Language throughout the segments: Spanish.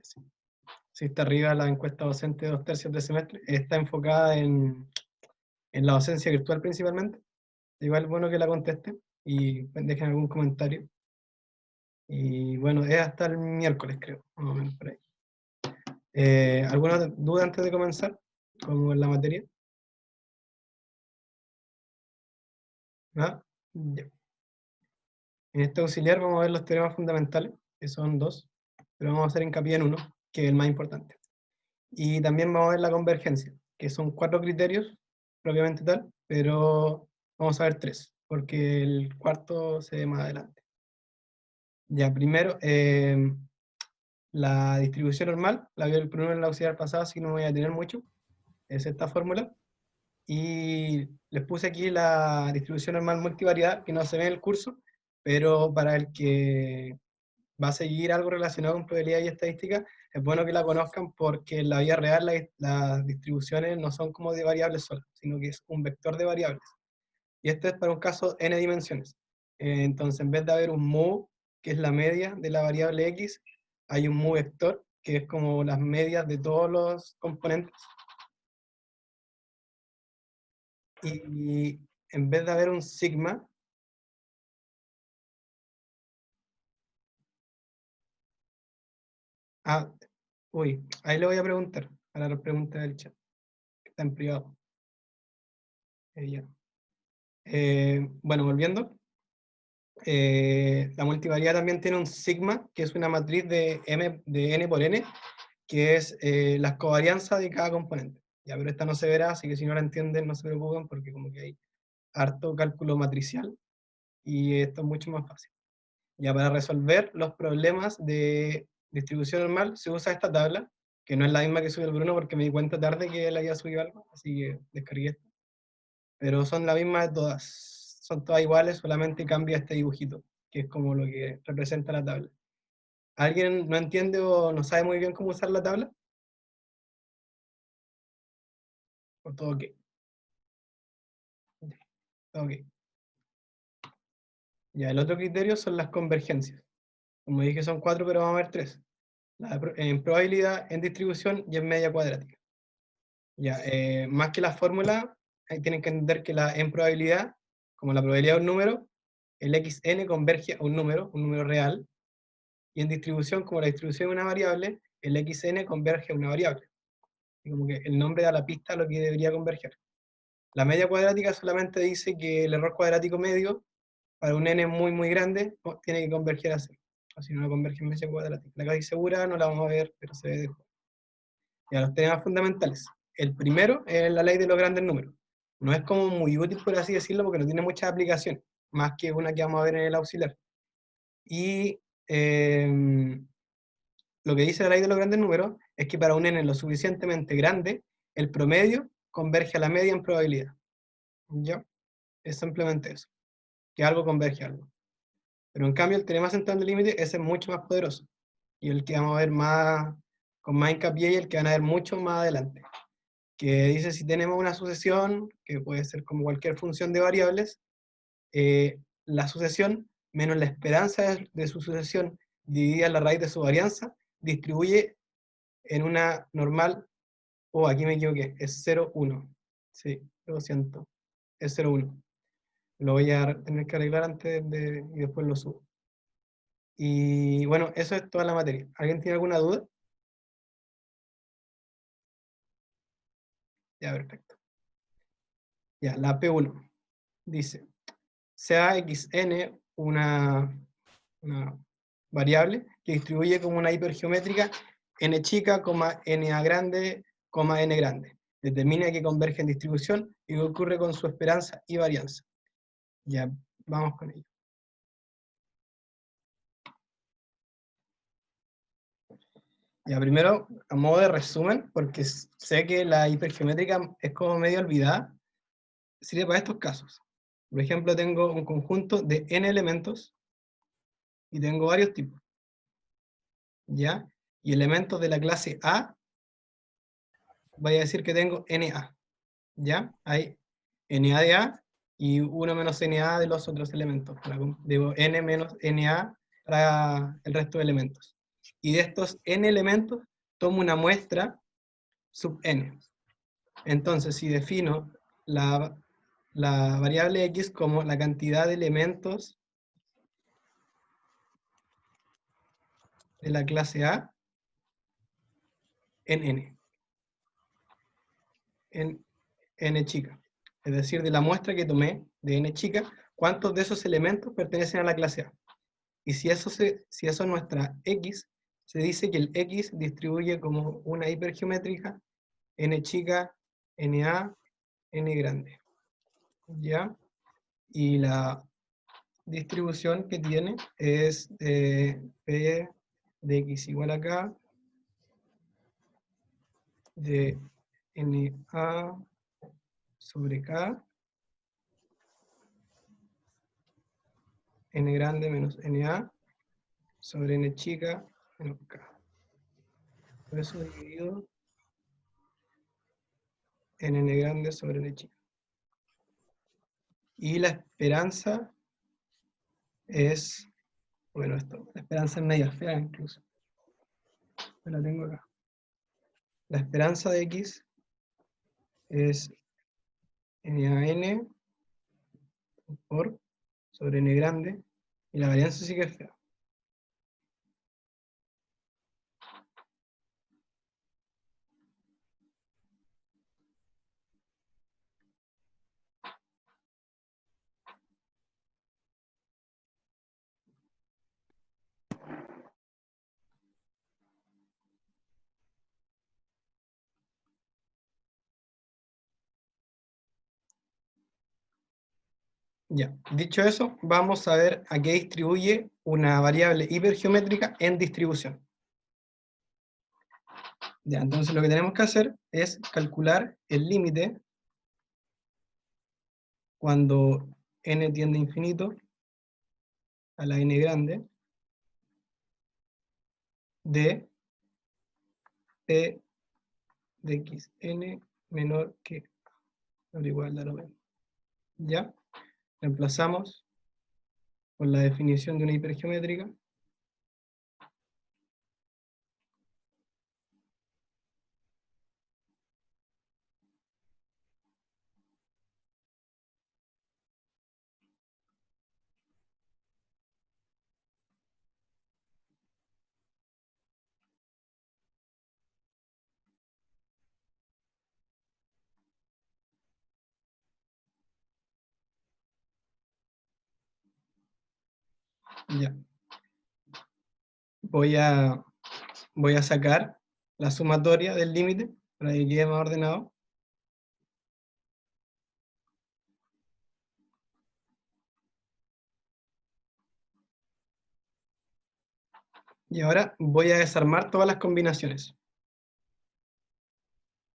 sí. Sí, está arriba la encuesta docente de 2/3 de semestre. Está enfocada en la docencia virtual principalmente. Igual bueno que la conteste y dejen algún comentario. Y bueno, es hasta el miércoles, creo, más o menos por ahí. ¿Alguna duda antes de comenzar? Como en la materia. ¿Ah? Ya. En este auxiliar vamos a ver los teoremas fundamentales, que son 2, pero vamos a hacer hincapié en uno, que es el más importante. Y también vamos a ver la convergencia, que son 4 criterios, propiamente tal, pero vamos a ver 3, porque el cuarto se ve más adelante. Ya, primero, la distribución normal, la vi primero en la auxiliar pasada, así que no me voy a detener mucho, es esta fórmula. Y les puse aquí la distribución normal multivariada, que no se ve en el curso, pero para el que va a seguir algo relacionado con probabilidad y estadística, es bueno que la conozcan porque en la vida real las distribuciones no son como de variables solas, sino que es un vector de variables. Y esto es para un caso n dimensiones. Entonces, en vez de haber un mu, que es la media de la variable x, hay un mu vector, que es como las medias de todos los componentes. Y en vez de haber un sigma, ahí le voy a preguntar, a la pregunta del chat, que está en privado. Ya. Bueno, volviendo. La multivariada también tiene un sigma, que es una matriz de n por n, que es las covarianzas de cada componente. Ya, pero esta no se verá, así que si no la entienden, no se preocupen, porque como que hay harto cálculo matricial, y esto es mucho más fácil. Ya, para resolver los problemas de distribución normal, se usa esta tabla, que no es la misma que subió el Bruno, porque me di cuenta tarde que él había subido algo, así que descargué esto. Pero son la misma de todas. Son todas iguales, solamente cambia este dibujito, que es como lo que representa la tabla. ¿Alguien no entiende o no sabe muy bien cómo usar la tabla? ¿O todo ok? Todo ok. Ya, el otro criterio son las convergencias. Como dije, son 4, pero vamos a ver 3. En probabilidad, en distribución y en media cuadrática. Ya, más que la fórmula, tienen que entender que en probabilidad, como la probabilidad de un número, el xn converge a un número real, y en distribución, como la distribución es una variable, el xn converge a una variable. Y como que el nombre da la pista a lo que debería converger. La media cuadrática solamente dice que el error cuadrático medio, para un n muy muy grande, tiene que converger a 0. O si no, no converge en media cuadrática. La casi segura no la vamos a ver, pero se ve de juego. Ya, los temas fundamentales. El primero es la ley de los grandes números. No es como muy útil, por así decirlo, porque no tiene muchas aplicaciones, más que una que vamos a ver en el auxiliar. Y lo que dice la ley de los grandes números es que para un n lo suficientemente grande, el promedio converge a la media en probabilidad. ¿Ya? Es simplemente eso, que algo converge a algo. Pero en cambio el teorema central del límite, ese es mucho más poderoso. Y el que vamos a ver más, con más hincapié, y el que van a ver mucho más adelante. Que dice, si tenemos una sucesión, que puede ser como cualquier función de variables, la sucesión menos la esperanza de su sucesión dividida la raíz de su varianza, distribuye en una normal, aquí me equivoqué, es 0, 1. Sí, lo siento, es 0, 1. Lo voy a tener que arreglar antes y después lo subo. Y bueno, eso es toda la materia. ¿Alguien tiene alguna duda? Ya, perfecto. Ya, la P1 dice, sea xn una variable que distribuye como una hipergeométrica n chica, na grande, n grande. Determina que converge en distribución y qué ocurre con su esperanza y varianza. Ya, vamos con ello. Ya, primero, a modo de resumen, porque sé que la hipergeométrica es como medio olvidada, sirve para estos casos. Por ejemplo, tengo un conjunto de n elementos y tengo varios tipos. ¿Ya? Y elementos de la clase A, voy a decir que tengo NA. ¿Ya? Hay NA de A y 1 menos NA de los otros elementos. Digo, N menos NA para el resto de elementos. y de estos n elementos tomo una muestra sub n. Entonces, si defino la variable x como la cantidad de elementos de la clase A en n, en n chica. Es decir, de la muestra que tomé de n chica, ¿cuántos de esos elementos pertenecen a la clase A? Y si eso es nuestra x, se dice que el x distribuye como una hipergeométrica n chica, na, n grande. ¿Ya? Y la distribución que tiene es p de x igual a k de na sobre k, n grande menos na sobre n chica menos k. Por eso dividido en n grande sobre n chica. Y la esperanza es, bueno, la esperanza es media fea incluso. Me la tengo acá. La esperanza de x es NaN por sobre n grande, y la varianza sí que es fea. Ya, dicho eso, vamos a ver a qué distribuye una variable hipergeométrica en distribución. Ya, entonces lo que tenemos que hacer es calcular el límite cuando n tiende a infinito a la n grande de p de x n menor que o igual a lo mismo. ¿Ya? Reemplazamos con la definición de una hipergeométrica. Ya. Voy a sacar la sumatoria del límite para que quede más ordenado. Y ahora voy a desarmar todas las combinaciones.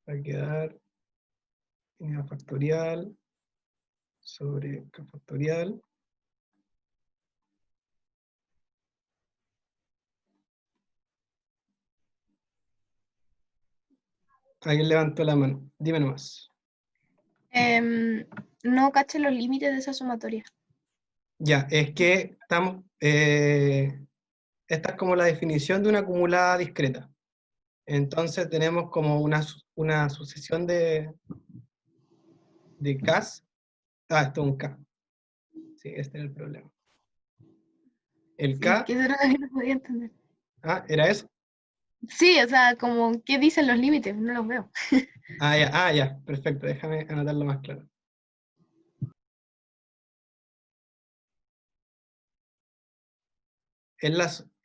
Va a quedar n factorial sobre k factorial. Alguien levantó la mano. Dime nomás. No caché los límites de esa sumatoria. Ya, es que estamos... esta es como la definición de una acumulada discreta. Entonces tenemos como una sucesión de Ks. Ah, esto es un K. Sí, este es el problema. El Sí, K, que eso era lo que no podía entender. ¿era eso? Sí, o sea, como, ¿qué dicen los límites? No los veo. Ya, perfecto, déjame anotarlo más claro.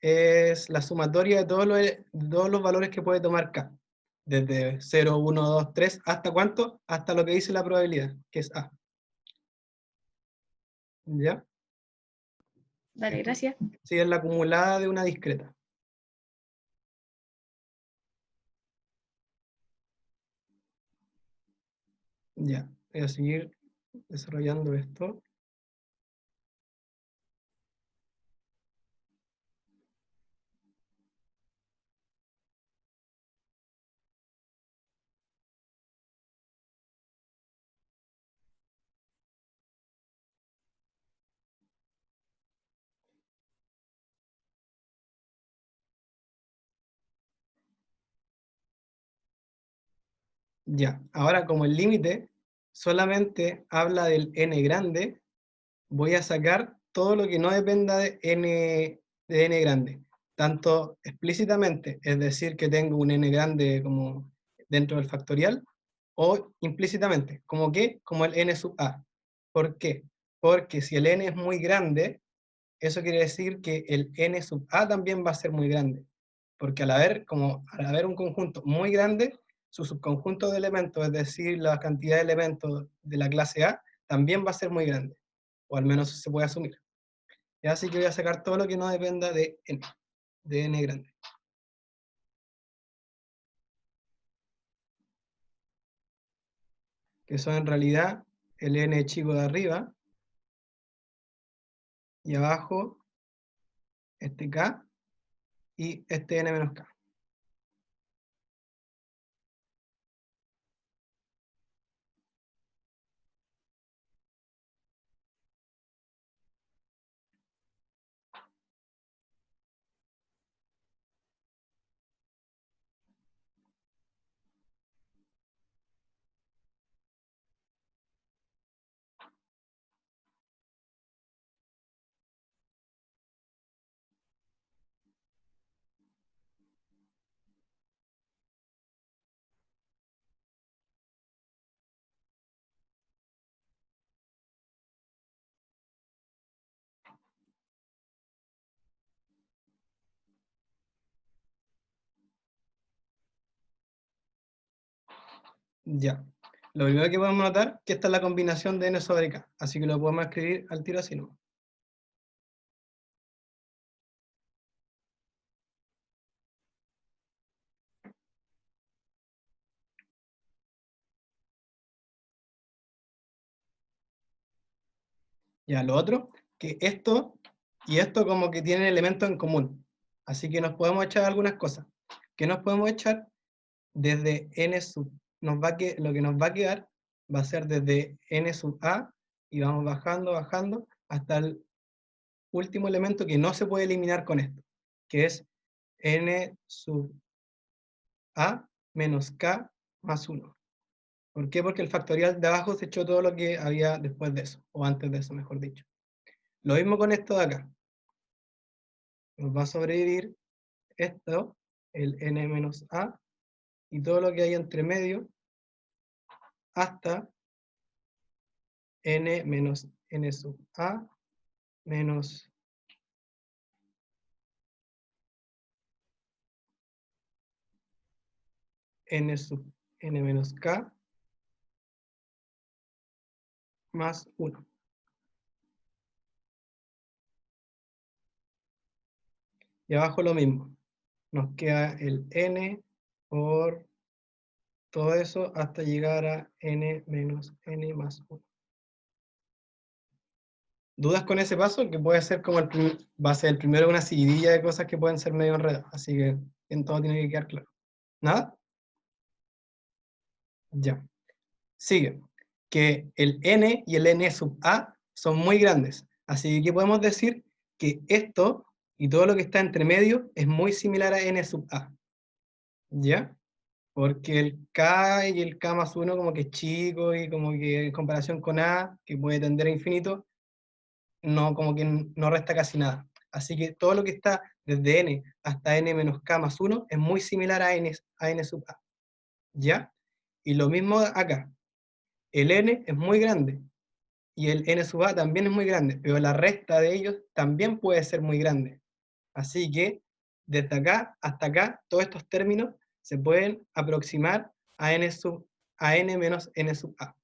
Es la sumatoria de todos los valores que puede tomar K. Desde 0, 1, 2, 3, ¿hasta cuánto? Hasta lo que dice la probabilidad, que es A. ¿Ya? Vale, gracias. Sí, es la acumulada de una discreta. Ya, voy a seguir desarrollando esto. Ya, ahora como el límite solamente habla del n grande, voy a sacar todo lo que no dependa de n grande, tanto explícitamente, es decir, que tengo un n grande como dentro del factorial, o implícitamente, ¿como qué? Como el n sub a. ¿Por qué? Porque si el n es muy grande, eso quiere decir que el n sub a también va a ser muy grande, porque al haber un conjunto muy grande, su subconjunto de elementos, es decir, la cantidad de elementos de la clase A, también va a ser muy grande, o al menos se puede asumir. Y así que voy a sacar todo lo que no dependa de n grande. Que son en realidad el n chico de arriba, y abajo este k, y este n menos k. Ya. Lo primero que podemos notar es que esta es la combinación de n sobre k, así que lo podemos escribir al tiro así, ¿no? Ya, lo otro, que esto y esto como que tienen elementos en común, así que nos podemos echar algunas cosas. ¿Qué nos podemos echar? Desde n sub, lo que nos va a quedar va a ser desde n sub a, y vamos bajando, bajando, hasta el último elemento que no se puede eliminar con esto, que es n sub a menos k más 1. ¿Por qué? Porque el factorial de abajo se echó todo lo que había después de eso, o antes de eso, mejor dicho. Lo mismo con esto de acá. Nos va a sobrevivir esto, el n menos a, y todo lo que hay entre medio, hasta n menos n sub a menos n sub n menos k más 1. Y abajo lo mismo. Nos queda el n por todo eso hasta llegar a n menos n más 1. ¿Dudas con ese paso? Que puede ser como va a ser el primero de una seguidilla de cosas que pueden ser medio enredadas. Así que en todo tiene que quedar claro. ¿Nada? Ya. Sigue. Que el n y el n sub a son muy grandes. Así que podemos decir que esto y todo lo que está entre medio es muy similar a n sub a. ¿Ya? Porque el k y el k más 1 como que es chico, y como que en comparación con a, que puede tender a infinito, no, como que no resta casi nada. Así que todo lo que está desde n hasta n menos k más 1 es muy similar a n sub a. ¿Ya? Y lo mismo acá. El n es muy grande y el n sub a también es muy grande, pero la resta de ellos también puede ser muy grande. Así que desde acá hasta acá, todos estos términos se pueden aproximar a n menos n sub a.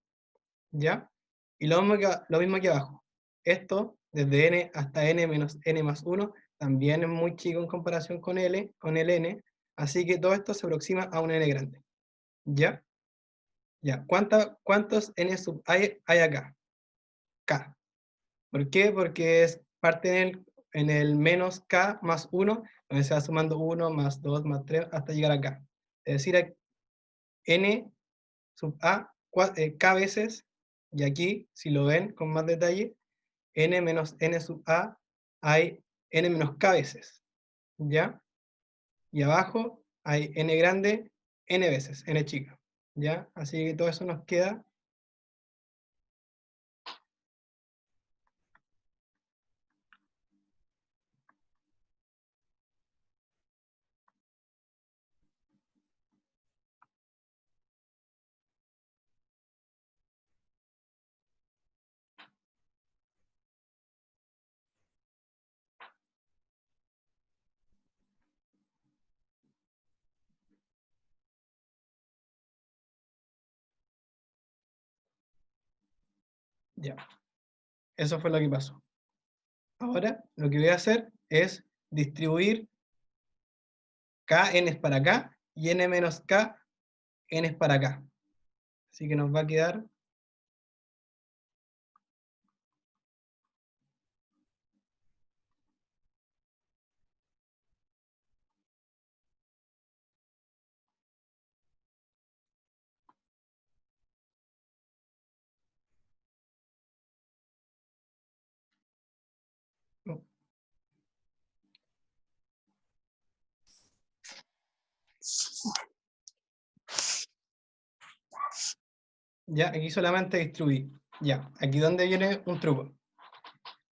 ¿Ya? Y lo mismo que abajo. Esto, desde n hasta n menos n más 1, también es muy chico en comparación con el n, así que todo esto se aproxima a un n grande. ¿Ya? Ya. ¿Cuántos n sub hay acá? K. ¿Por qué? Porque es parte en el menos k más 1, donde se va sumando 1 más 2 más 3 hasta llegar acá. Es decir, n sub a k veces, y aquí, si lo ven con más detalle, n menos n sub a hay n menos k veces, ¿ya? Y abajo hay n grande n veces, n chica. ¿Ya? Así que todo eso nos queda. Ya. Eso fue lo que pasó. Ahora lo que voy a hacer es distribuir k n es para acá y n menos k n es para acá. Así que nos va a quedar oh, ya, aquí solamente distribuí. Ya, aquí donde viene un truco.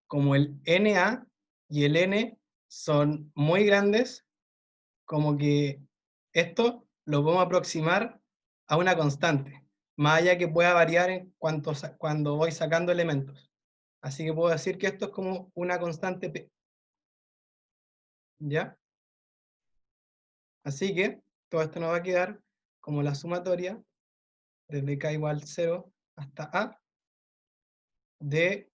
Como el NA y el N son muy grandes, como que esto lo podemos aproximar a una constante, más allá que pueda variar en cuando voy sacando elementos. Así que puedo decir que esto es como una constante P. ¿Ya? Así que todo esto nos va a quedar como la sumatoria desde k igual 0 hasta a de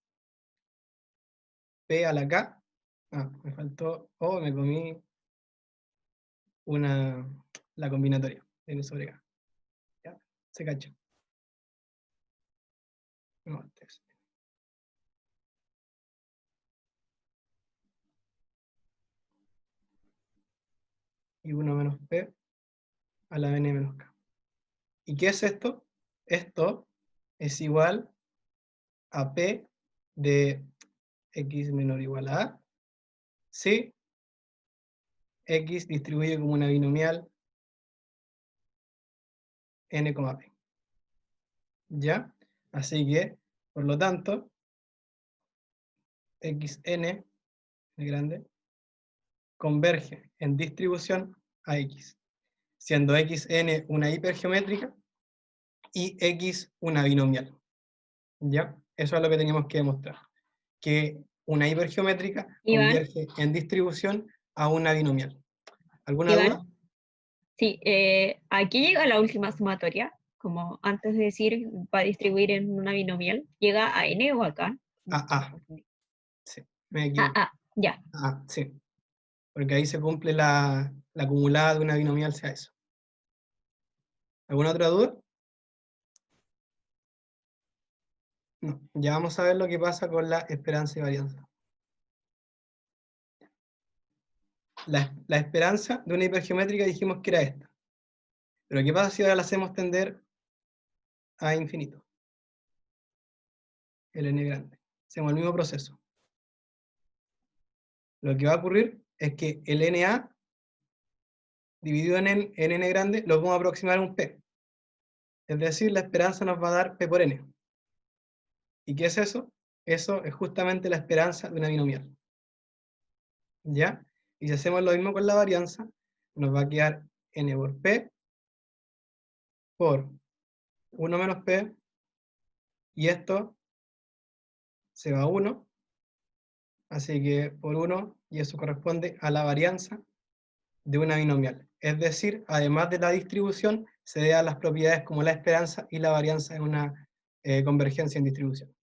p a la k. Ah, me faltó, me comí la combinatoria de n sobre k. ¿Ya? Se cachó. No, y 1 menos p a la n menos k. ¿Y qué es esto? Esto es igual a p de x menor o igual a a, si x distribuye como una binomial n, p. ¿Ya? Así que, por lo tanto, xn, grande, converge en distribución a x, siendo xn una hipergeométrica y x una binomial. ¿Ya? Eso es lo que teníamos que demostrar. Que una hipergeométrica Iván, converge en distribución a una binomial. ¿Alguna Iván, duda? sí, aquí llega la última sumatoria, como antes de decir va a distribuir en una binomial, ¿llega a n o acá? A. Sí, me Ah, equivoco. ah, ya. Sí. Porque ahí se cumple la acumulada de una binomial, sea eso. ¿Alguna otra duda? No. Ya vamos a ver lo que pasa con la esperanza y varianza. La esperanza de una hipergeométrica dijimos que era esta. Pero ¿qué pasa si ahora la hacemos tender a infinito? El n grande. Hacemos el mismo proceso. Lo que va a ocurrir es que el NA dividido en n grande lo vamos a aproximar a un p. Es decir, la esperanza nos va a dar p por n. ¿Y qué es eso? Eso es justamente la esperanza de una binomial. ¿Ya? Y si hacemos lo mismo con la varianza, nos va a quedar n por p por 1 menos p, y esto se va a 1, así que por 1, y eso corresponde a la varianza de una binomial. Es decir, además de la distribución, se dan las propiedades como la esperanza y la varianza en una convergencia en distribución.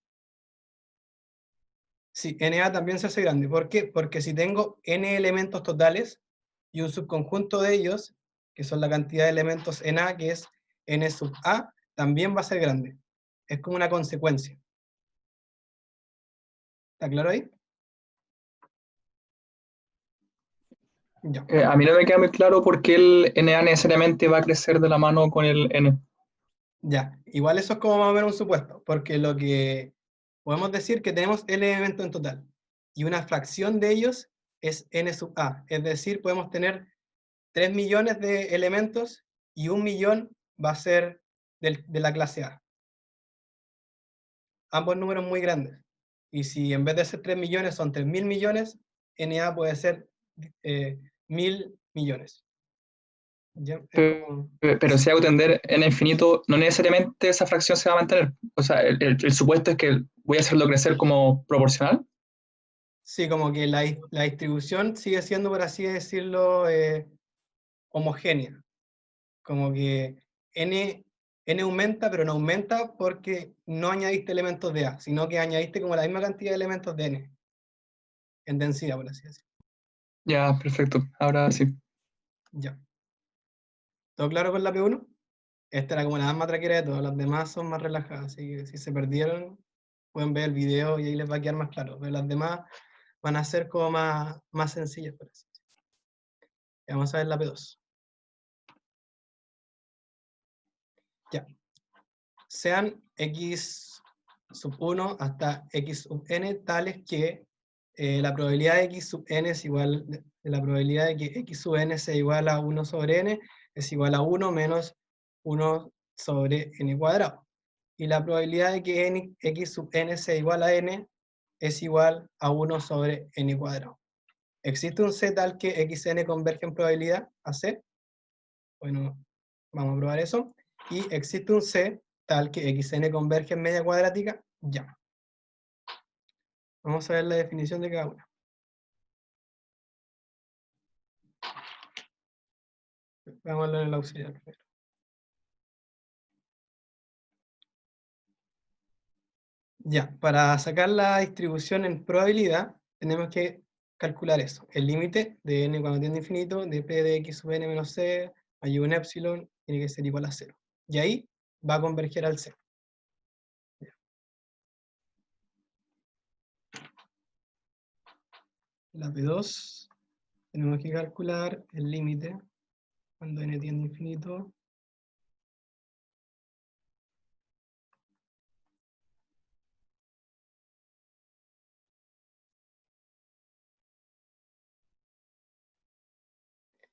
Sí, NA también se hace grande. ¿Por qué? Porque si tengo n elementos totales y un subconjunto de ellos, que son la cantidad de elementos en A, que es n sub A, también va a ser grande. Es como una consecuencia. ¿Está claro ahí? Ya. A mí no me queda muy claro por qué el NA necesariamente va a crecer de la mano con el N. Ya. Igual eso es como más o menos un supuesto, porque lo que podemos decir que tenemos n elementos en total, y una fracción de ellos es n sub A. Es decir, podemos tener 3 millones de elementos y 1 millón va a ser de la clase A. Ambos números muy grandes. Y si en vez de ser 3 millones son 3.000 millones, NA puede ser 1.000 millones. ¿Ya? Es como... Pero si hago tender n infinito, no necesariamente esa fracción se va a mantener. O sea, el supuesto es que voy a hacerlo crecer como proporcional. Sí, como que la distribución sigue siendo, por así decirlo, homogénea. Como que n aumenta, pero no aumenta porque no añadiste elementos de A, sino que añadiste como la misma cantidad de elementos de n, en densidad, por así decirlo. Ya, perfecto. Ahora sí. Ya. ¿Todo claro con la P1? Esta era como la más matraquera de todas, las demás son más relajadas, así que si se perdieron, pueden ver el video y ahí les va a quedar más claro, pero las demás van a ser como más sencillas, por así decirlo. Y vamos a ver la P2. Ya. Sean x sub 1 hasta x sub n tales que la probabilidad de x sub n es igual, la probabilidad de que x sub n sea igual a 1 sobre n es igual a 1 menos 1 sobre n cuadrado. Y la probabilidad de que x sub n sea igual a n es igual a 1 sobre n cuadrado. ¿Existe un c tal que xn converge en probabilidad a c? Bueno, vamos a probar eso. Y existe un c tal que xn converge en media cuadrática, ya. Vamos a ver la definición de cada una. Veámoslo en el auxiliar primero. Ya, para sacar la distribución en probabilidad, tenemos que calcular eso. El límite de n cuando tiende a infinito, de p de x sub n menos c, hay un epsilon, tiene que ser igual a 0. Y ahí va a converger al c. La P2, tenemos que calcular el límite cuando n tiende a infinito.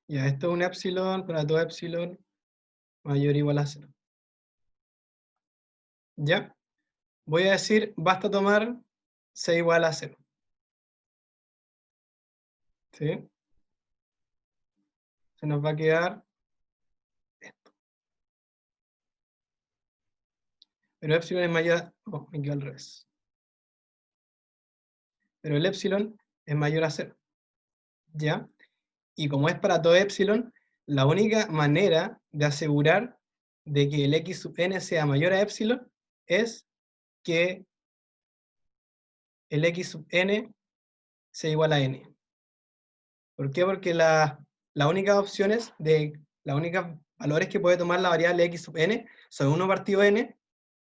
Ya, esto es un epsilon, para todo epsilon mayor o igual a 0. ¿Ya? Voy a decir, basta tomar c igual a 0. ¿Sí? Se nos va a quedar esto. Pero epsilon es mayor, oh, me quedo al revés. Pero el epsilon es mayor a 0. ¿Ya? Y como es para todo epsilon, la única manera de asegurar de que el x sub n sea mayor a epsilon es que el x sub n sea igual a n. ¿Por qué? Porque las únicas opciones las únicas valores que puede tomar la variable x sub n son 1 partido n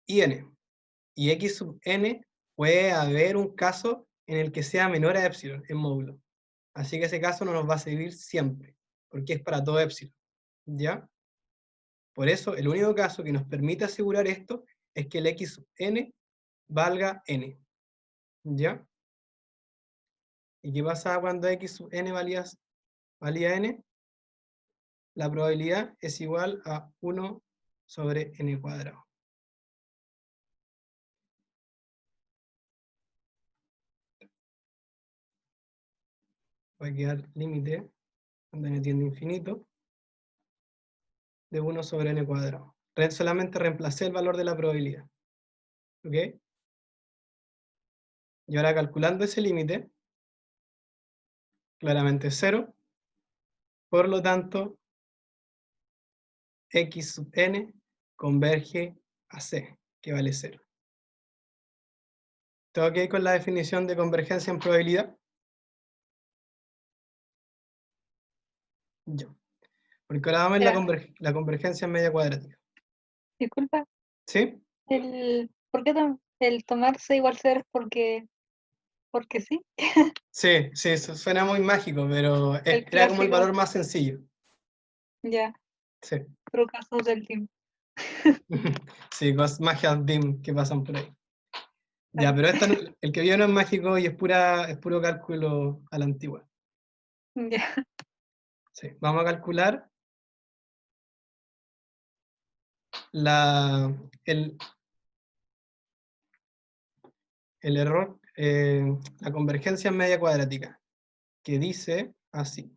y n. Y x sub n puede haber un caso en el que sea menor a epsilon en módulo. Así que ese caso no nos va a servir siempre, porque es para todo epsilon. ¿Ya? Por eso, el único caso que nos permite asegurar esto es que el x sub n valga n. ¿Ya? ¿Y qué pasa cuando x sub n valía n? La probabilidad es igual a 1 sobre n cuadrado. Va a quedar límite, cuando n tiende a infinito, de 1 sobre n cuadrado. Solamente reemplacé el valor de la probabilidad. ¿Ok? Y ahora calculando ese límite, claramente es 0. Por lo tanto, x sub n converge a c, que vale 0. ¿Todo ok con la definición de convergencia en probabilidad? Ya. Porque ahora vamos en Ya. la convergencia en media cuadrática. Disculpa, ¿Sí? ¿por qué el tomarse igual cero es porque sí? Sí, sí, eso suena muy mágico, pero El era como el clásico, valor más sencillo. ya, Sí. trucazos del team. Sí, magias DIM que pasan por ahí. Ya, Claro. pero el que vio no es mágico y es puro cálculo a la antigua. Ya, Sí. Vamos a calcular el error, la convergencia en media cuadrática, que dice así.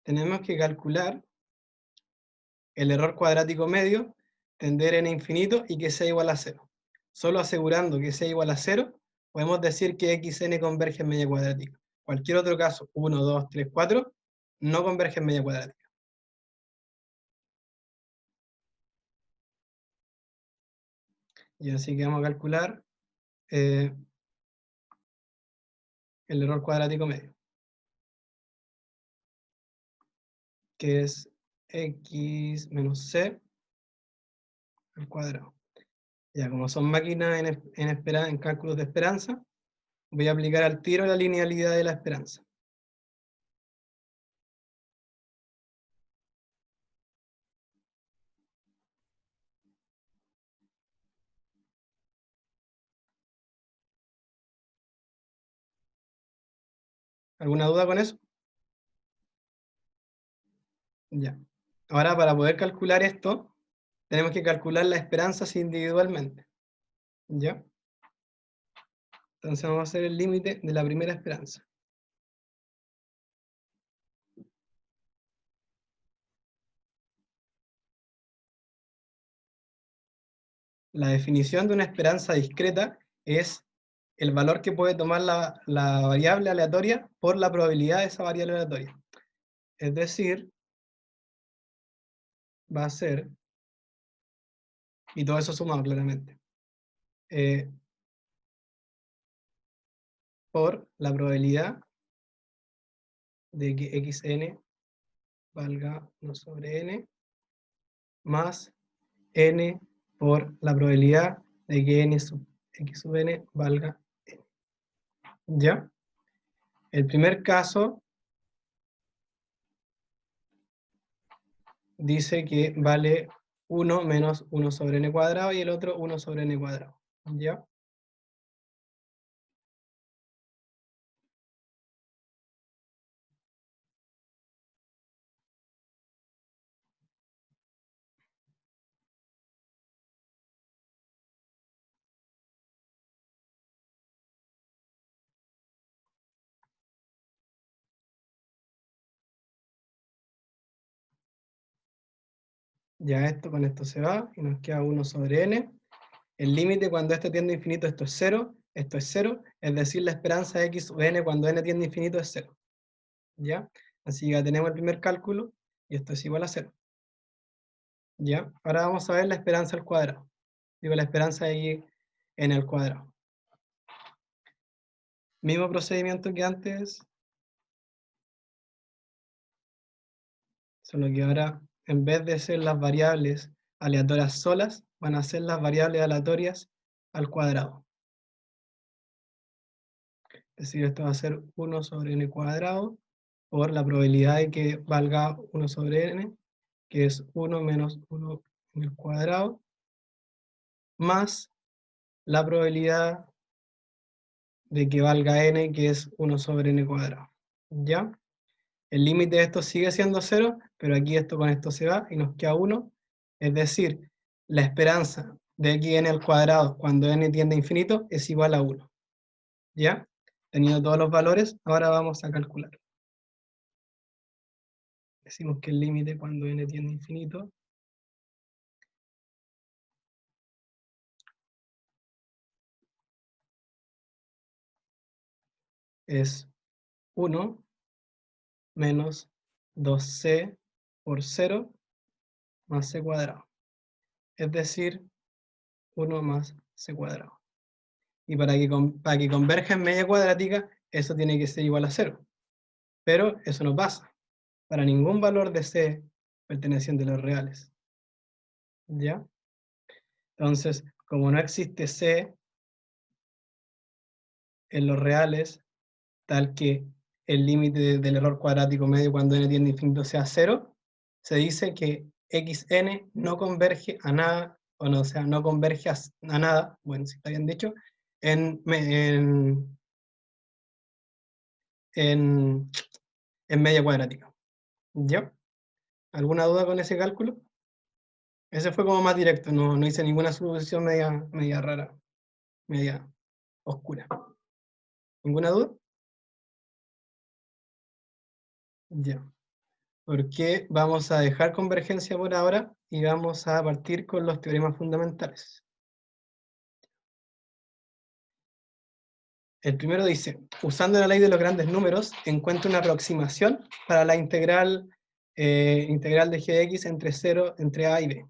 Tenemos que calcular el error cuadrático medio, tender n infinito y que sea igual a 0. Solo asegurando que sea igual a 0, podemos decir que xn converge en media cuadrática. Cualquier otro caso, 1, 2, 3, 4, no converge en media cuadrática. Y así que vamos a calcular el error cuadrático medio, que es x menos c al cuadrado. Ya, como son máquinas en cálculos de esperanza, voy a aplicar al tiro la linealidad de la esperanza. ¿Alguna duda con eso? Ya. Ahora, para poder calcular esto, tenemos que calcular las esperanzas individualmente. ¿Ya? Entonces vamos a hacer el límite de la primera esperanza. La definición de una esperanza discreta es el valor que puede tomar la variable aleatoria por la probabilidad de esa variable aleatoria. Es decir, va a ser, y todo eso sumado claramente, por la probabilidad de que xn valga 1 sobre n, más n por la probabilidad de que x sub n valga n. ¿Ya? El primer caso dice que vale 1 menos 1 sobre n cuadrado y el otro 1 sobre n cuadrado. ¿Ya? Ya esto con esto se va y nos queda 1 sobre n. El límite cuando esto tiende a infinito, esto es 0, esto es 0, es decir, la esperanza de x sub n cuando n tiende a infinito es 0. ¿Ya? Así que ya tenemos el primer cálculo y esto es igual a 0. ¿Ya? Ahora vamos a ver la esperanza al cuadrado. Digo, la esperanza de y n al cuadrado. Mismo procedimiento que antes, solo que ahora, en vez de ser las variables aleatorias solas, van a ser las variables aleatorias al cuadrado. Es decir, esto va a ser 1 sobre n cuadrado por la probabilidad de que valga 1 sobre n, que es 1 menos 1 en el cuadrado, más la probabilidad de que valga n, que es 1 sobre n cuadrado. ¿Ya? El límite de esto sigue siendo 0, pero aquí esto con esto se va y nos queda 1. Es decir, la esperanza de xn al cuadrado cuando n tiende a infinito es igual a 1. ¿Ya? Teniendo todos los valores, ahora vamos a calcular. Decimos que el límite cuando n tiende a infinito es 1 menos 2c por 0 más c cuadrado. Es decir, 1 más c cuadrado. Y para que converja en media cuadrática, eso tiene que ser igual a 0. Pero eso no pasa para ningún valor de c perteneciente a los reales. ¿Ya? Entonces, como no existe c en los reales, tal que el límite del error cuadrático medio cuando n tiende a infinito sea 0, se dice que xn no converge a nada, o no, o sea, no converge a nada, bueno, si está bien dicho, en media cuadrática. ¿Ya? ¿Alguna duda con ese cálculo? Ese fue como más directo, no hice ninguna suposición media rara, media oscura. ¿Ninguna duda? Ya. Porque vamos a dejar convergencia por ahora y vamos a partir con los teoremas fundamentales. El primero dice, usando la ley de los grandes números, encuentra una aproximación para la integral de g de x entre a y b.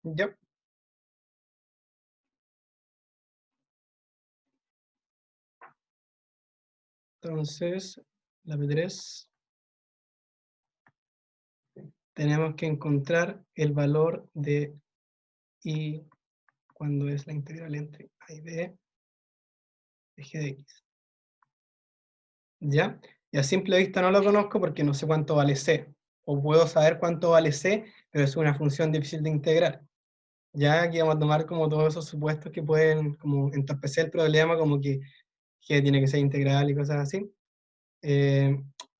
¿Ya? Entonces, la P3, tenemos que encontrar el valor de i cuando es la integral entre a y b de g de x. ¿Ya? Y a simple vista no lo conozco porque no sé cuánto vale c. O puedo saber cuánto vale c, pero es una función difícil de integrar. Ya aquí vamos a tomar como todos esos supuestos que pueden como entorpecer el problema, como que g tiene que ser integral y cosas así.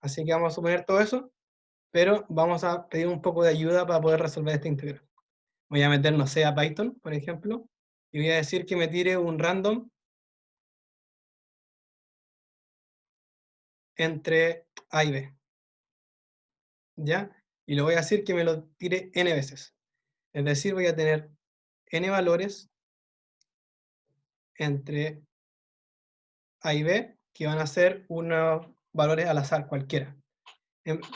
Así que vamos a suponer todo eso, pero vamos a pedir un poco de ayuda para poder resolver esta integral. Voy a meter, no sé, a Python, por ejemplo, y voy a decir que me tire un random entre a y b. ¿Ya? Y le voy a decir que me lo tire n veces. Es decir, voy a tener n valores entre a y b, que van a ser unos valores al azar cualquiera.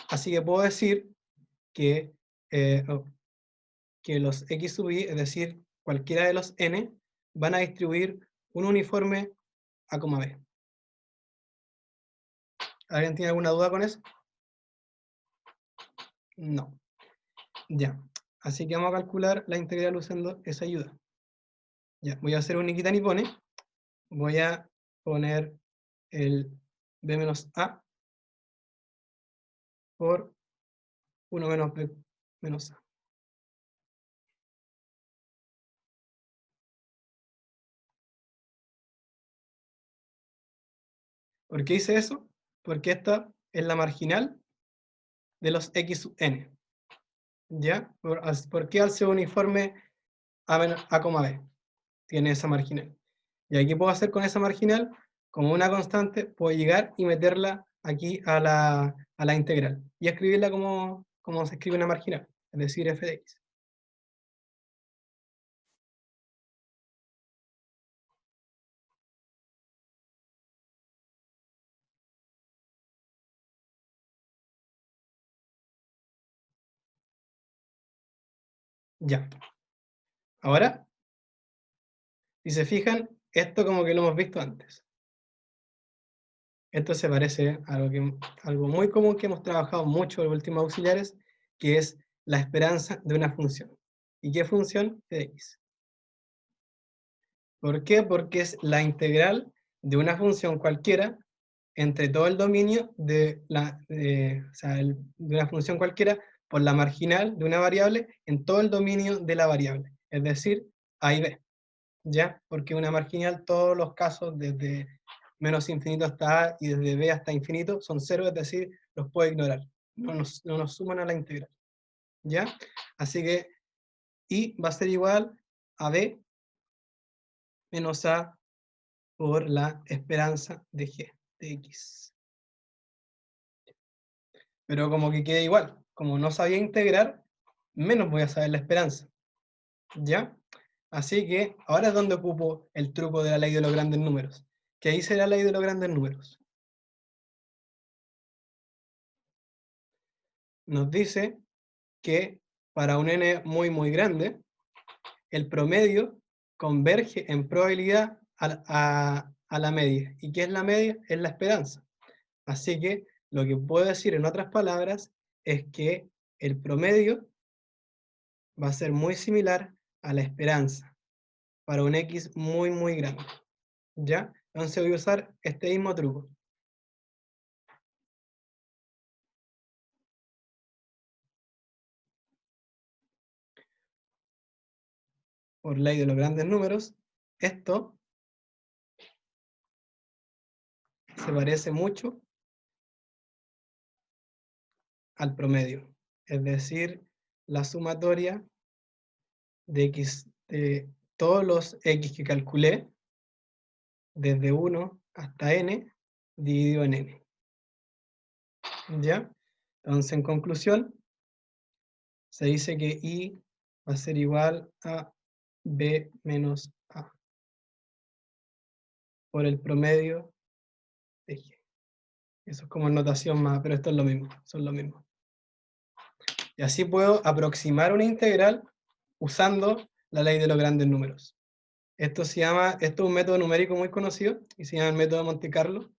Así que puedo decir que, que los x sub i, es decir, cualquiera de los n, van a distribuir un uniforme a, b. ¿Alguien tiene alguna duda con eso? No. Ya. Así que vamos a calcular la integral usando esa ayuda. Ya, voy a hacer un quita ni pone. Voy a poner el b menos a por 1 menos b menos a. ¿Por qué hice eso? Porque esta es la marginal de los x sub n. ¿Ya? ¿Por qué al ser uniforme a, b tiene esa marginal? Y aquí puedo hacer con esa marginal, como una constante, puedo llegar y meterla aquí a la integral. Y escribirla como se escribe una marginal, es decir, f de x. Ya. Ahora, si se fijan, esto como que lo hemos visto antes. Esto se parece a algo muy común que hemos trabajado mucho en los últimos auxiliares, que es la esperanza de una función. ¿Y qué función? De x. ¿Por qué? Porque es la integral de una función cualquiera entre todo el dominio de una función cualquiera por la marginal de una variable en todo el dominio de la variable, es decir, a y b. ¿Ya? Porque una marginal, todos los casos, desde menos infinito hasta a y desde b hasta infinito, son cero, es decir, los puedo ignorar. No nos suman a la integral. ¿Ya? Así que y va a ser igual a b menos a por la esperanza de g de x. Pero como que queda igual. Como no sabía integrar, menos voy a saber la esperanza. ¿Ya? Así que ahora es donde ocupo el truco de la ley de los grandes números. ¿Qué dice la ley de los grandes números? Nos dice que para un n muy muy grande, el promedio converge en probabilidad a la media. ¿Y qué es la media? Es la esperanza. Así que lo que puedo decir en otras palabras es que el promedio va a ser muy similar a la esperanza para un x muy muy grande. ¿Ya? Entonces voy a usar este mismo truco. Por ley de los grandes números, esto se parece mucho al promedio. Es decir, la sumatoria de x, de todos los x que calculé, desde 1 hasta n, dividido en n. ¿Ya? Entonces, en conclusión, se dice que y va a ser igual a b menos a por el promedio de g. Eso es como notación más, pero esto es lo mismo, son lo mismo. Y así puedo aproximar una integral usando la ley de los grandes números. Esto es un método numérico muy conocido y se llama el método de Monte Carlo,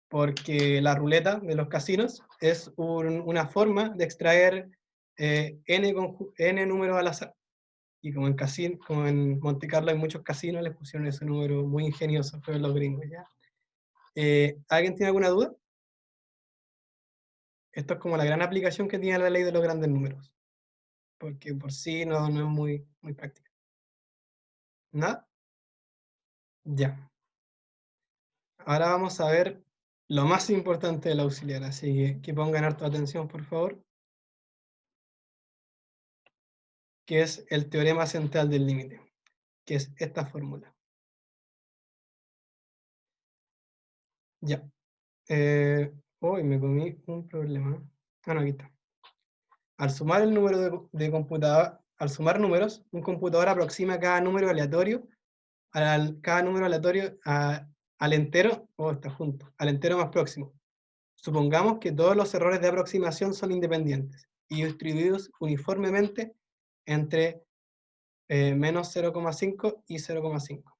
porque la ruleta de los casinos es una forma de extraer n números al azar. Y como en Monte Carlo hay muchos casinos, les pusieron ese número muy ingenioso, fueron los gringos, ¿ya? ¿Alguien tiene alguna duda? Esto es como la gran aplicación que tiene la ley de los grandes números, porque por sí no es muy práctica. ¿Nada? Ya. Ahora vamos a ver lo más importante del auxiliar, así que pongan harta atención, por favor, que es el teorema central del límite, que es esta fórmula. Ya. Hoy me comí un problema. Ah, no, aquí está. Al sumar el número de computador, al sumar números, un computador aproxima cada número aleatorio al entero, está junto, al entero más próximo. Supongamos que todos los errores de aproximación son independientes y distribuidos uniformemente entre menos 0,5 y 0,5.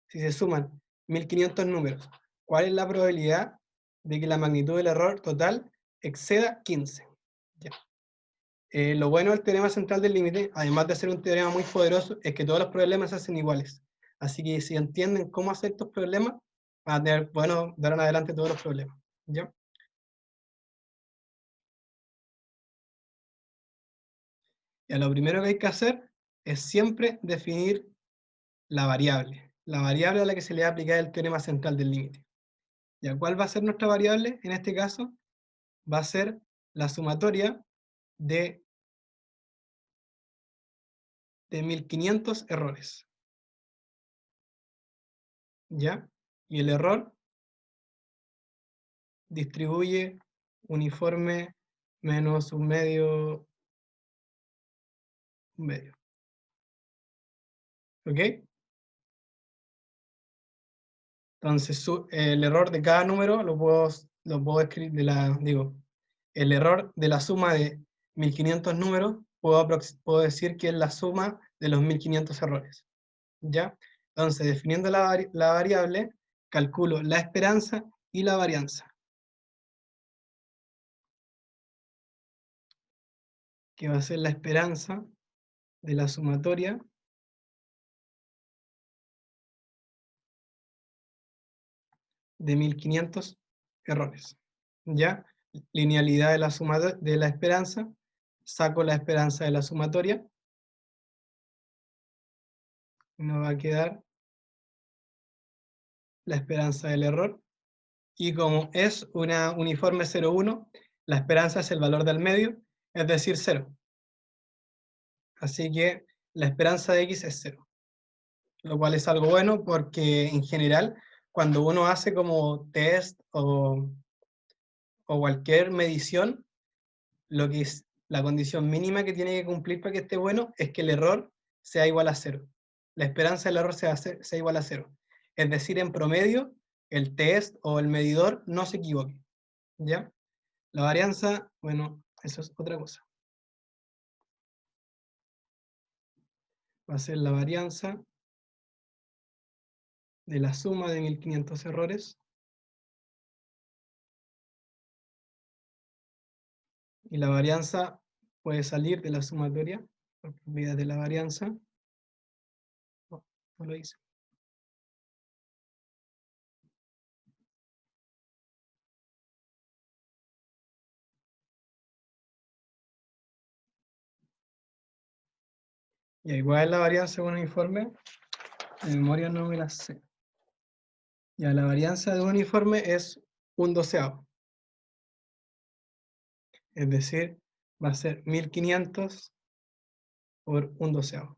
Si se suman 1500 números, ¿cuál es la probabilidad de que la magnitud del error total exceda 15? Ya. Lo bueno del teorema central del límite, además de ser un teorema muy poderoso, es que todos los problemas se hacen iguales. Así que si entienden cómo hacer estos problemas, van a tener, bueno, dar en adelante todos los problemas. ¿Ya? Y lo primero que hay que hacer es siempre definir la variable a la que se le va a aplicar el teorema central del límite. ¿Ya? ¿Cuál va a ser nuestra variable? En este caso, va a ser la sumatoria de 1500 errores. ¿Ya? Y el error distribuye uniforme menos un medio. ¿Ok? Entonces, el error de cada número lo puedo escribir el error de la suma de 1500 números, puedo decir que es la suma de los 1500 errores. ¿Ya? Entonces, definiendo la variable, calculo la esperanza y la varianza, que va a ser la esperanza de la sumatoria de 1500 errores. ¿Ya? Linealidad de la esperanza, saco la esperanza de la sumatoria, y nos va a quedar la esperanza del error, y como es una uniforme 0,1, la esperanza es el valor del medio, es decir, 0. Así que la esperanza de x es 0, lo cual es algo bueno porque en general, cuando uno hace como test o cualquier medición, lo que es la condición mínima que tiene que cumplir para que esté bueno es que el error sea igual a 0. La esperanza del error sea igual a 0. Es decir, en promedio, el test o el medidor no se equivoque. ¿Ya? La varianza, bueno, eso es otra cosa. Va a ser la varianza de la suma de 1500 errores y la varianza puede salir de la sumatoria por propiedad de la varianza. No lo hice. Y igual la varianza de un uniforme, de memoria no me la sé. Ya, la varianza de un uniforme es 1/12. Es decir, va a ser 1500 por 1/12.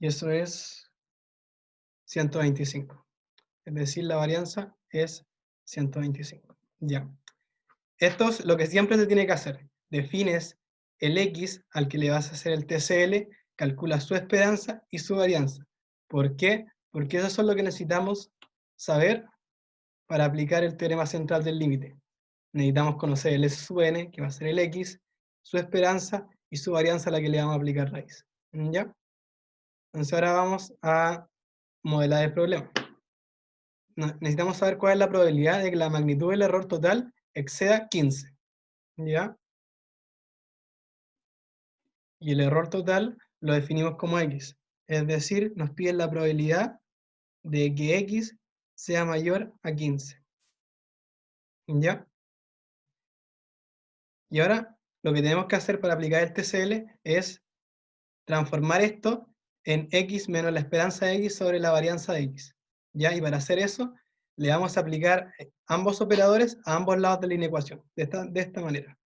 Y eso es 125. Es decir, la varianza es 125. Ya. Esto es lo que siempre se tiene que hacer. Defines el X al que le vas a hacer el TCL, calculas su esperanza y su varianza. ¿Por qué? Porque eso es lo que necesitamos saber para aplicar el teorema central del límite. Necesitamos conocer el S sub n, que va a ser el X, su esperanza y su varianza a la que le vamos a aplicar raíz. ¿Ya? Entonces ahora vamos a modelar el problema. Necesitamos saber cuál es la probabilidad de que la magnitud del error total exceda 15. ¿Ya? Y el error total lo definimos como X. Es decir, nos piden la probabilidad de que X sea mayor a 15. ¿Ya? Y ahora lo que tenemos que hacer para aplicar el TCL es transformar esto en X menos la esperanza de X sobre la varianza de X. ¿Ya? Y para hacer eso, le vamos a aplicar ambos operadores a ambos lados de la inecuación, de esta manera.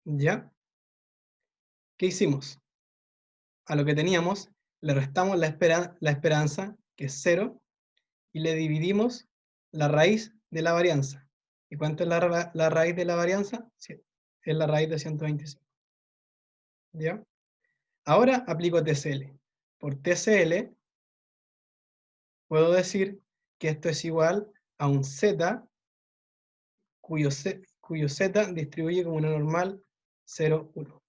¿Ya? ¿Qué hicimos? A lo que teníamos, le restamos la esperanza, que es 0, y le dividimos la raíz de la varianza. ¿Y cuánto es la raíz de la varianza? Es la raíz de 125. ¿Ya? Ahora aplico TCL. Por TCL puedo decir que esto es igual a un Z cuyo Z distribuye como una normal 0, 1.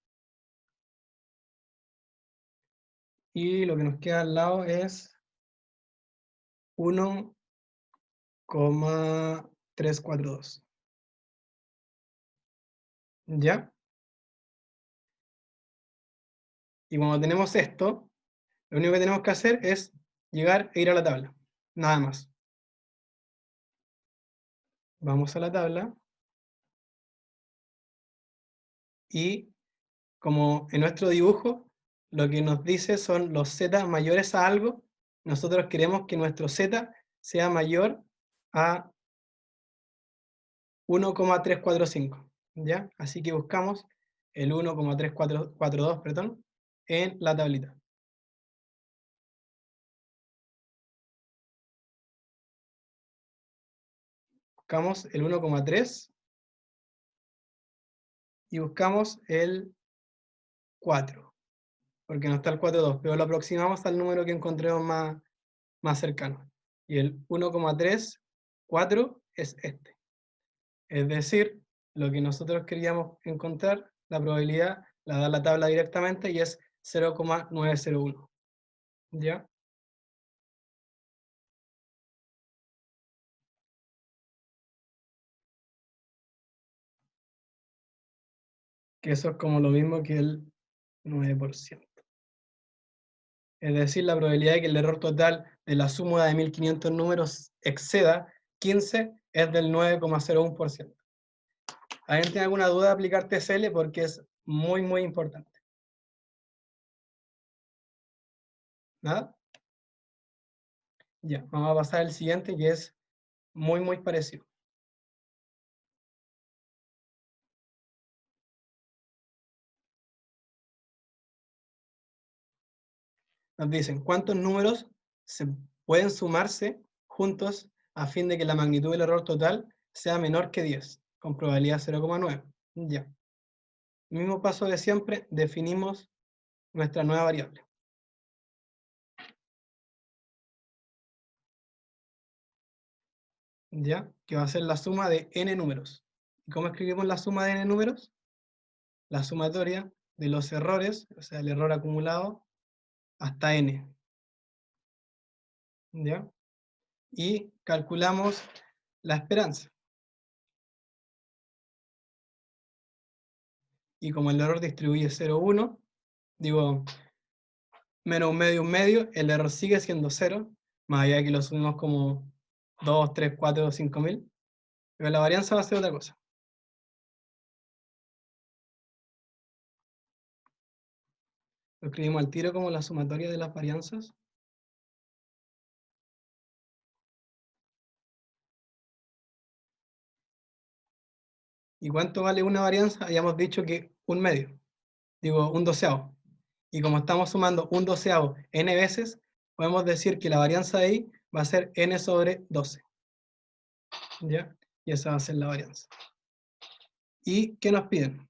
Y lo que nos queda al lado es 1,342. ¿Ya? Y cuando tenemos esto, lo único que tenemos que hacer es llegar e ir a la tabla. Nada más. Vamos a la tabla. Y como en nuestro dibujo, lo que nos dice son los z mayores a algo, nosotros queremos que nuestro z sea mayor a 1,345. ¿Ya? Así que buscamos el 1,342, perdón, en la tablita. Buscamos el 1,3 y buscamos el 4, porque no está el 4,2, pero lo aproximamos al número que encontremos más cercano. Y el 1,34 es este. Es decir, lo que nosotros queríamos encontrar, la probabilidad la da la tabla directamente y es 0,901. ¿Ya? Que eso es como lo mismo que el 9%. Es decir, la probabilidad de que el error total de la suma de 1500 números exceda 15 es del 9,01%. ¿Alguien tiene alguna duda de aplicar TCL? Porque es muy, muy importante. ¿Nada? Ya, vamos a pasar al siguiente, que es muy, muy parecido. Nos dicen, ¿cuántos números se pueden sumarse juntos a fin de que la magnitud del error total sea menor que 10, con probabilidad 0,9? Ya. Mismo paso de siempre, definimos nuestra nueva variable. ¿Ya? Que va a ser la suma de n números. ¿Y cómo escribimos la suma de n números? La sumatoria de los errores, o sea, el error acumulado, hasta n. ¿Ya? Y calculamos la esperanza. Y como el error distribuye 0, 1, digo, menos un medio, el error sigue siendo 0, más allá de que lo subimos como 2, 3, 4, 5000, pero la varianza va a ser otra cosa. Lo escribimos al tiro como la sumatoria de las varianzas. ¿Y cuánto vale una varianza? Habíamos dicho que un medio, digo, un doceavo. Y como estamos sumando un doceavo n veces, podemos decir que la varianza de ahí va a ser n sobre 12. ¿Ya? Y esa va a ser la varianza. ¿Y qué nos piden?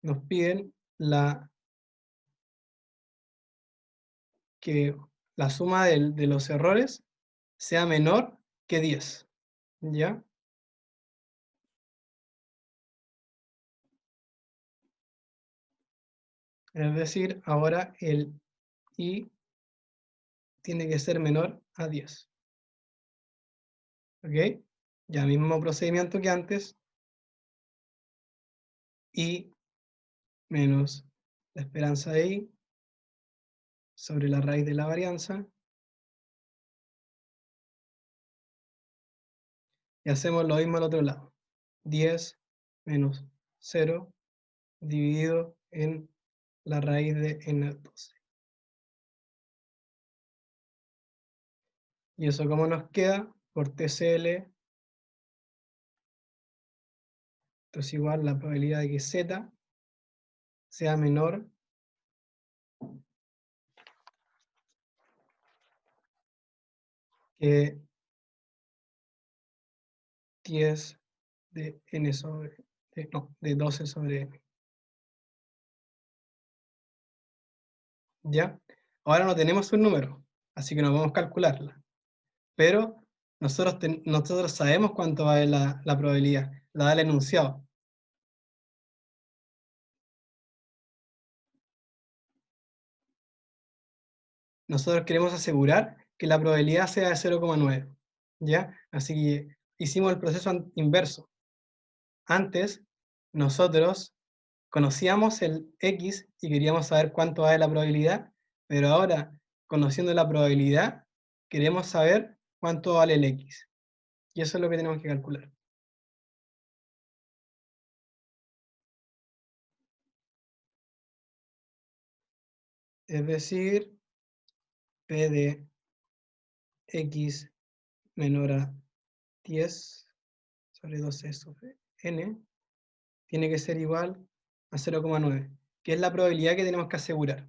Nos piden que la suma de los errores sea menor que 10. ¿Ya? Es decir, ahora el i tiene que ser menor a 10. ¿Ok? Ya mismo procedimiento que antes. I menos la esperanza de i sobre la raíz de la varianza. Y hacemos lo mismo al otro lado. 10 menos 0 dividido en la raíz de n12. ¿Y eso cómo nos queda? Por TCL, esto es igual la probabilidad de que z sea menor que 10 de n sobre, de 12 sobre n. ¿Ya? Ahora no tenemos un número, así que no podemos calcularla. Pero nosotros sabemos cuánto vale la probabilidad, la da el enunciado. Nosotros queremos asegurar que la probabilidad sea de 0,9. ¿Ya? Así que hicimos el proceso inverso. Antes, nosotros conocíamos el x y queríamos saber cuánto vale la probabilidad, pero ahora, conociendo la probabilidad, queremos saber cuánto vale el x. Y eso es lo que tenemos que calcular. Es decir, p de x menor a 10 sobre 12 sobre n tiene que ser igual a 0,9, que es la probabilidad que tenemos que asegurar.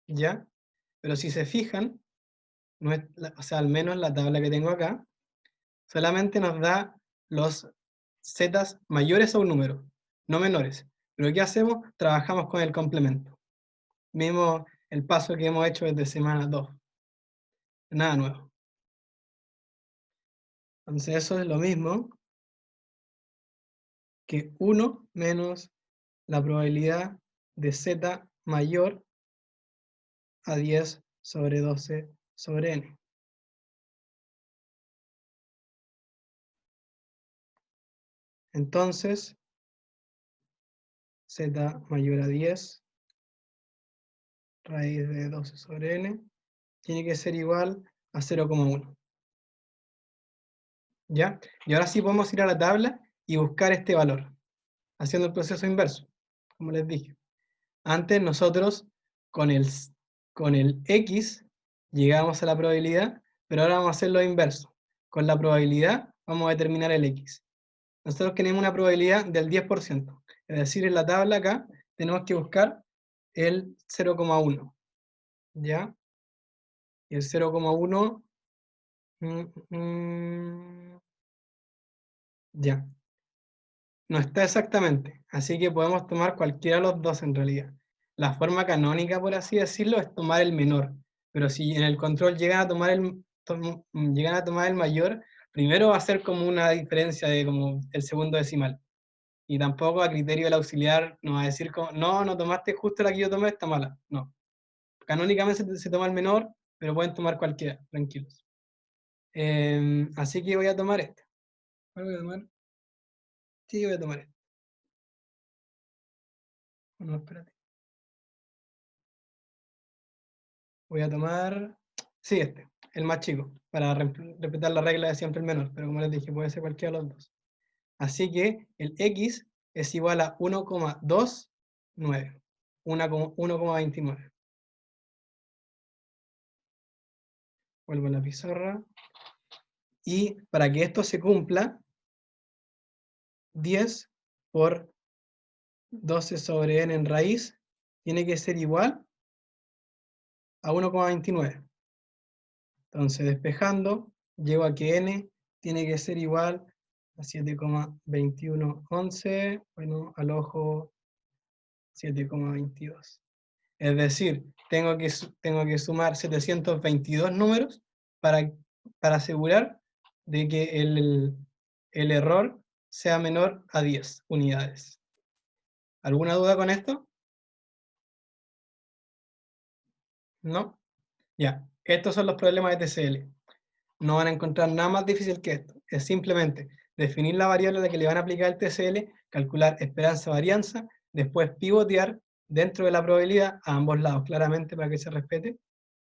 ¿Ya? Pero si se fijan, o sea, al menos la tabla que tengo acá, solamente nos da los zetas mayores a un número, no menores. Pero ¿qué hacemos? Trabajamos con el complemento. Mismo el paso que hemos hecho desde semana 2. Nada nuevo. Entonces eso es lo mismo que 1 menos la probabilidad de z mayor a 10 sobre 12 sobre n. Entonces, z mayor a 10 raíz de 12 sobre n tiene que ser igual a 0,1. ¿Ya? Y ahora sí podemos ir a la tabla y buscar este valor, haciendo el proceso inverso, como les dije. Antes nosotros con el x llegábamos a la probabilidad, pero ahora vamos a hacer lo inverso. Con la probabilidad vamos a determinar el x. Nosotros tenemos una probabilidad del 10%, es decir, en la tabla acá tenemos que buscar el 0,1. ¿Ya? Y el 0,1... ya. No está exactamente, así que podemos tomar cualquiera de los dos en realidad. La forma canónica, por así decirlo, es tomar el menor, pero si en el control llegan a tomar el mayor, primero va a ser como una diferencia de como el segundo decimal. Y tampoco a criterio del auxiliar nos va a decir como, no, no tomaste justo la que yo tomé, está mala. No. Canónicamente se toma el menor, pero pueden tomar cualquiera, tranquilos. Así que voy a tomar este. ¿Cuál voy a tomar? Sí, voy a tomar este. No, espérate. Voy a tomar, sí, este, el más chico, para respetar la regla de siempre el menor, pero como les dije, puede ser cualquiera de los dos. Así que el x es igual a 1,29, 1,29. Vuelvo a la pizarra. Y para que esto se cumpla, 10 por 12 sobre n en raíz tiene que ser igual a 1,29. Entonces, despejando, llego a que n tiene que ser igual a 7,2111, bueno, al ojo 7,22. Es decir, tengo que sumar 722 números para asegurar de que el error sea menor a 10 unidades. ¿Alguna duda con esto? ¿No? Ya, estos son los problemas de TCL. No van a encontrar nada más difícil que esto. Es simplemente definir la variable a la que le van a aplicar el TCL, calcular esperanza-varianza, después pivotear dentro de la probabilidad a ambos lados, claramente para que se respete.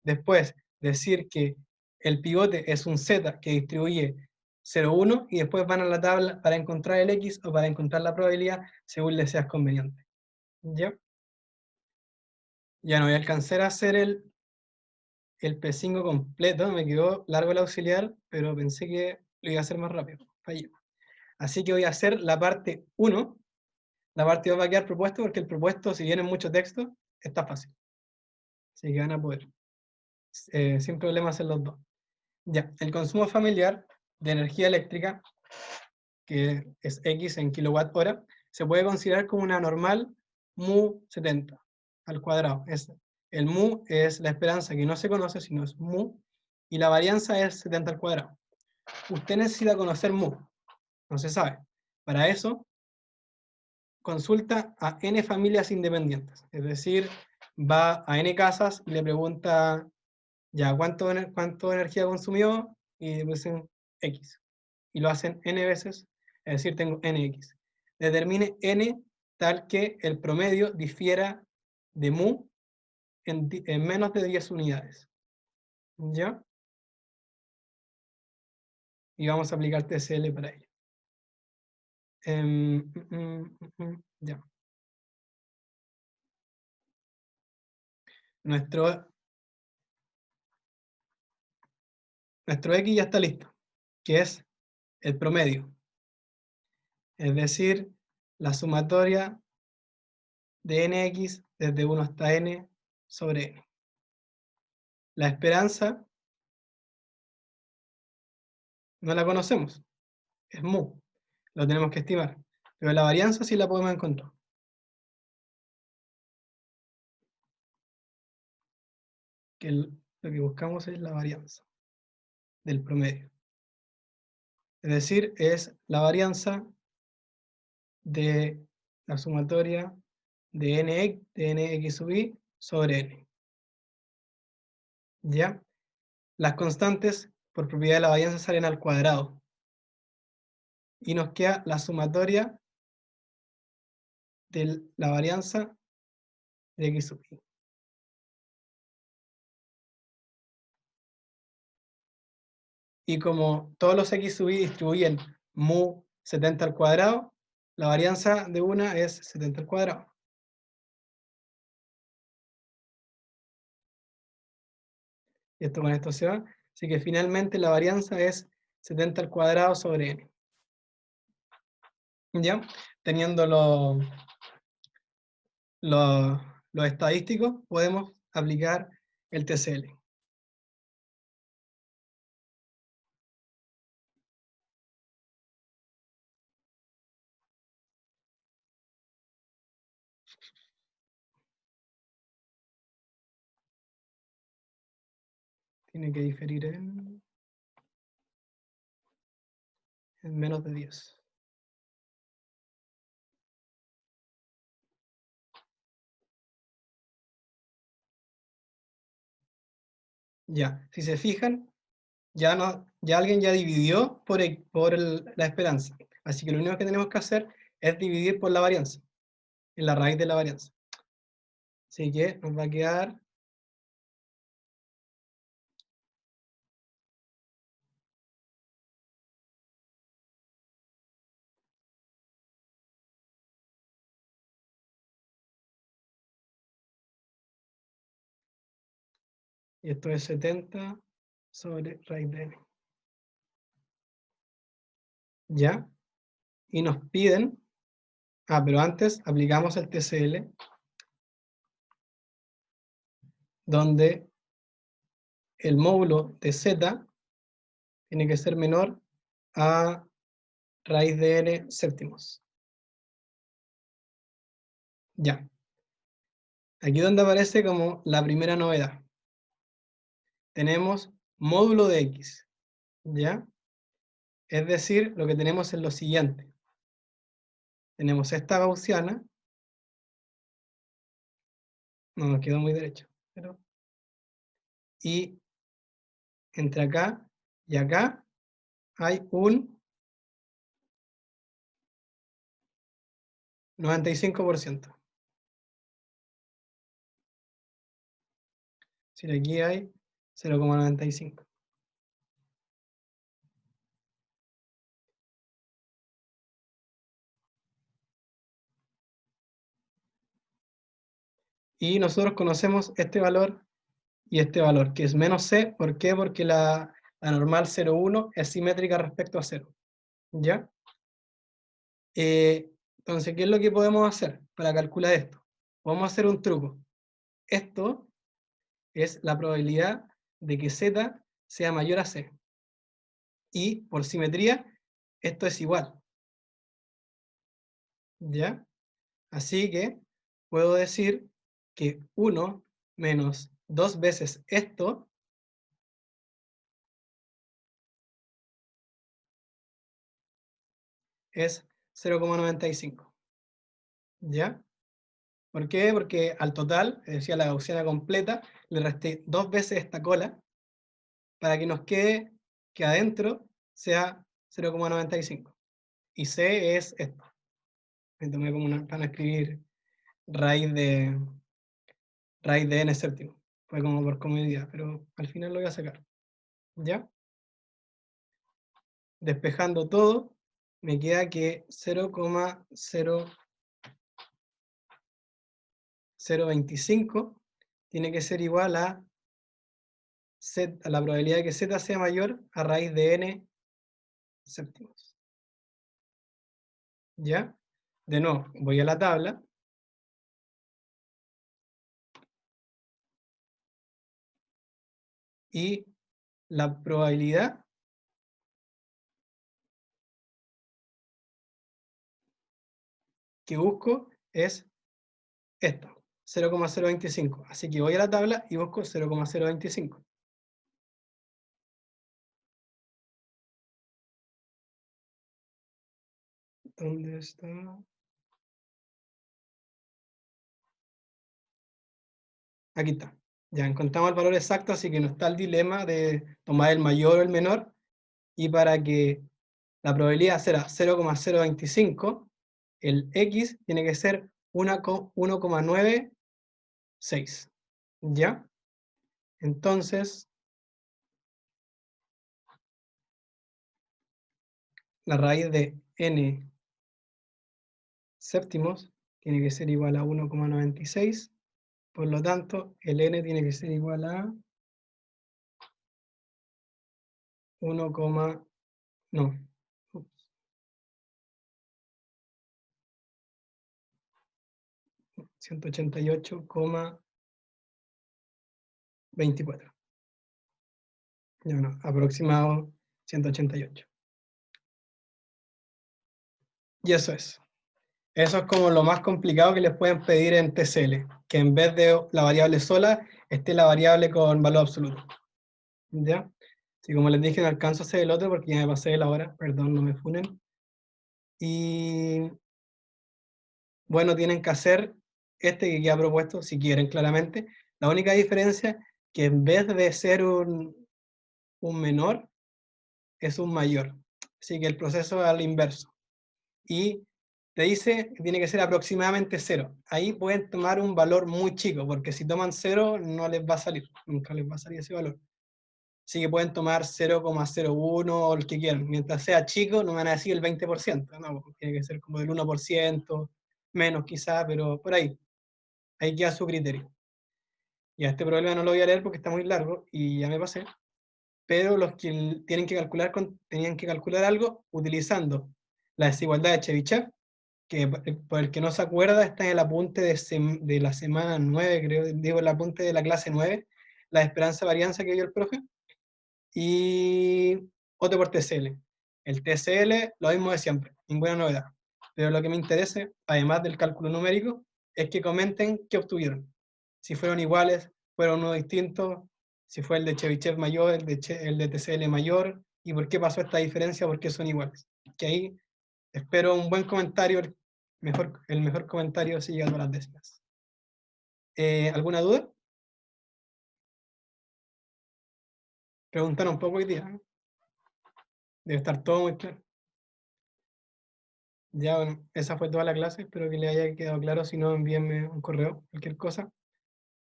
Después decir que el pivote es un Z que distribuye 0, 1 y después van a la tabla para encontrar el X o para encontrar la probabilidad según les sea conveniente. ¿Ya? Ya no voy a alcanzar a hacer el P5 completo, me quedó largo el auxiliar, pero pensé que lo iba a hacer más rápido, fallé. Así que voy a hacer la parte 1, la parte 2 va a quedar propuesto porque el propuesto, si viene mucho texto, está fácil. Así que van a poder, sin problema, hacer los dos. Ya, el consumo familiar de energía eléctrica, que es X en kilowatt hora, se puede considerar como una normal mu 70 al cuadrado. El mu es la esperanza que no se conoce, sino es mu, y la varianza es 70 al cuadrado. Usted necesita conocer mu, no se sabe. Para eso, consulta a n familias independientes, es decir, va a n casas y le pregunta, ya, ¿cuánto energía consumió? Y dicen X. Y lo hacen n veces, es decir, tengo nx. Determine n tal que el promedio difiera de mu en menos de 10 unidades. ¿Ya? Y vamos a aplicar TCL para ello. Ya. Nuestro X ya está listo, que es el promedio. Es decir, la sumatoria de nx desde 1 hasta n sobre n. La esperanza no la conocemos, es mu, lo tenemos que estimar. Pero la varianza sí la podemos encontrar. Lo que buscamos es la varianza del promedio. Es decir, es la varianza de la sumatoria de nx sub i sobre n. ¿Ya? Las constantes, por propiedad de la varianza, salen al cuadrado. Y nos queda la sumatoria de la varianza de x sub i. Y como todos los x sub i distribuyen mu 70 al cuadrado, la varianza de una es 70 al cuadrado. Y esto con esto se va. Así que finalmente la varianza es 70 al cuadrado sobre n. ¿Ya? Teniendo los estadísticos, podemos aplicar el TCL. Tiene que diferir en menos de 10. Ya, si se fijan, ya alguien ya dividió por la esperanza. Así que lo único que tenemos que hacer es dividir por la varianza, en la raíz de la varianza. Así que nos va a quedar y esto es 70 sobre raíz de n. ¿ya? Y nos piden, pero antes aplicamos el TCL, donde el módulo de z tiene que ser menor a raíz de n séptimos. Ya. Aquí donde aparece como la primera novedad. Tenemos módulo de x, ¿ya? Es decir, lo que tenemos es lo siguiente. Tenemos esta gaussiana, no nos quedó muy derecho, pero... y entre acá y acá hay un 95%. Si aquí hay 0,95. Y nosotros conocemos este valor y este valor, que es menos c. ¿Por qué? Porque la normal 0,1 es simétrica respecto a 0. ¿Ya? Entonces, ¿qué es lo que podemos hacer para calcular esto? Vamos a hacer un truco. Esto es la probabilidad de que z sea mayor a c. Y por simetría, esto es igual. ¿Ya? Así que puedo decir que 1 menos 2 veces esto es 0,95. ¿Ya? ¿Por qué? Porque al total, es decir, a la gaussiana completa, le resté 2 veces esta cola para que nos quede que adentro sea 0,95. Y c es esto. Me tomé como para no escribir raíz de n séptimo. Fue como por comodidad, pero al final lo voy a sacar. ¿Ya? Despejando todo, me queda que 0,025 tiene que ser igual a la probabilidad de que z sea mayor a raíz de n séptimos. ¿Ya? De nuevo, voy a la tabla. Y la probabilidad que busco es esta, 0,025. Así que voy a la tabla y busco 0,025. ¿Dónde está? Aquí está. Ya encontramos el valor exacto, así que no está el dilema de tomar el mayor o el menor. Y para que la probabilidad sea 0,025, el x tiene que ser 1,96. ¿Ya? Entonces, la raíz de n séptimos tiene que ser igual a 1,96. Por lo tanto, el n tiene que ser igual a 1, no, 188,24. No, aproximado 188. Y eso es. Eso es como lo más complicado que les pueden pedir en TCL, que en vez de la variable sola, esté la variable con valor absoluto. ¿Ya? Así como les dije, no alcanzo a hacer el otro porque ya me pasé de la hora, perdón, no me funen. Y bueno, tienen que hacer este que queda propuesto, si quieren, claramente. La única diferencia que en vez de ser un menor, es un mayor. Así que el proceso es al inverso. Y te dice que tiene que ser aproximadamente 0. Ahí pueden tomar un valor muy chico, porque si toman 0 no les va a salir, nunca les va a salir ese valor. Así que pueden tomar 0,01 o el que quieran. Mientras sea chico, no me van a decir el 20%, no, tiene que ser como del 1%, menos quizá, pero por ahí. Ahí queda su criterio. Y a este problema no lo voy a leer porque está muy largo y ya me pasé. pero los que tienen que calcular tenían que calcular algo utilizando la desigualdad de Chebyshev, que por el que no se acuerda está en el apunte de la semana 9, creo, digo, el apunte de la clase 9, la esperanza varianza que dio el profe, y otro por TCL. El TCL, lo mismo de siempre, ninguna novedad. Pero lo que me interesa, además del cálculo numérico, es que comenten qué obtuvieron. Si fueron iguales, fueron uno distintos, si fue el de Chebyshev mayor, el de TCL mayor, y por qué pasó esta diferencia, por qué son iguales. Que ahí espero un buen comentario, el mejor comentario si llegando a las décimas. ¿Alguna duda? Preguntaron un poco hoy día, ¿no? Debe estar todo muy claro. Ya, bueno, esa fue toda la clase, espero que le haya quedado claro, si no envíenme un correo, cualquier cosa.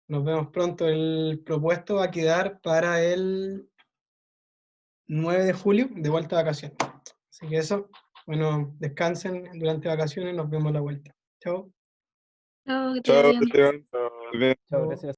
Nos vemos pronto. El propuesto va a quedar para el 9 de julio, de vuelta a vacaciones. Así que eso, bueno, descansen durante vacaciones, nos vemos a la vuelta. Chao. Chao, que te vaya Chao, bien. Esteban. Muy bien. Chao, Chao. gracias.